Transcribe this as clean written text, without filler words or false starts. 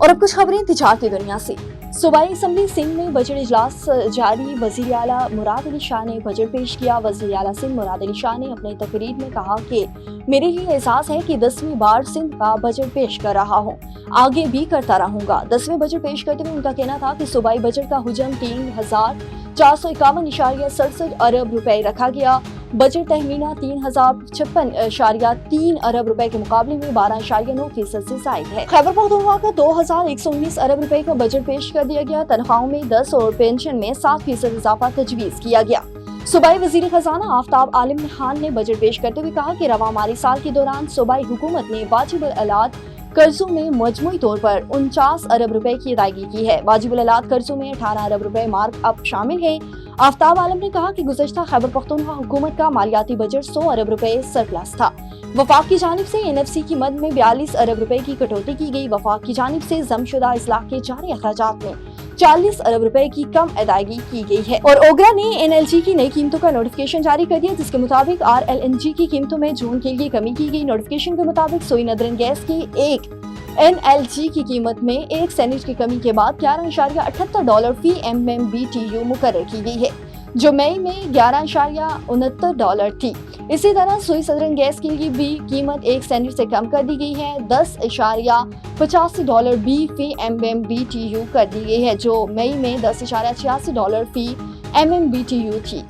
और अब कुछ खबरें तिजारती दुनिया से। सूबाई असम्बली सिंध में बजट इजलास जारी। वज़ीर आला मुराद अली शाह ने बजट पेश किया। वज़ीर आला सिंध मुराद अली शाह ने अपनी तकरीर में कहा कि मेरे लिए एहसास है कि 10वीं बार सिंध का बजट पेश कर रहा हूँ, आगे भी करता रहूंगा। 10वें बजट पेश करते हुए उनका कहना था कि सूबाई बजट का हुजम 3,451.67 अरब रुपए रखा गया। बजट तहमीना 3,056.3 अरब रुपए के मुकाबले में 12.9% से जायद है। खैबर पख्तूनख्वा का 2,119 अरब रुपए का बजट पेश कर दिया गया। तनख्वाहों में 10 और पेंशन में 7% इजाफा तजवीज किया गया। सूबाई वजीर खजाना आफ्ताब आलम खान ने बजट पेश करते हुए कहा कि रवा माली साल के दौरान सूबाई हुकूमत ने वाजिबुल अलात कर्जों में मजमूई तौर पर 49 अरब रुपए की अदायगी की है। वाजिबुल अलात कर्जों में 18 अरब रुपए मार्क अप शामिल है। आफ्ताब आलम ने कहा कि गुज़श्ता खैबर पख्तूनख्वा हुकूमत का मालियाती बजट 100 अरब रुपए सरप्लस था। वफाक की जानिब से NFC की मद में 42 अरब रुपए की कटौती की गई। वफाक की जानिब से जमशुदा इस्लाह के जारी अखराजात में 40 अरब रुपए की कम अदायगी की गई है। और ओगरा ने NLG की नई कीमतों का नोटिफिकेशन जारी कर दिया, जिसके मुताबिक RLNG की कीमतों में जून के लिए कमी की गई। नोटिफिकेशन के मुताबिक सोई नदरन गैस की एक NLG की कीमत में 1 सेंट की कमी के बाद $11.78 फी MMBTU मुकर्रर की गई है, जो मई में $11.69 थी। इसी तरह सुई सदरन गैस के लिए भी कीमत 1 सेंट से कम कर दी गई है, $10.85 बी फी MMBTU कर दी गई है, जो मई में $10.86 फी MMBTU थी।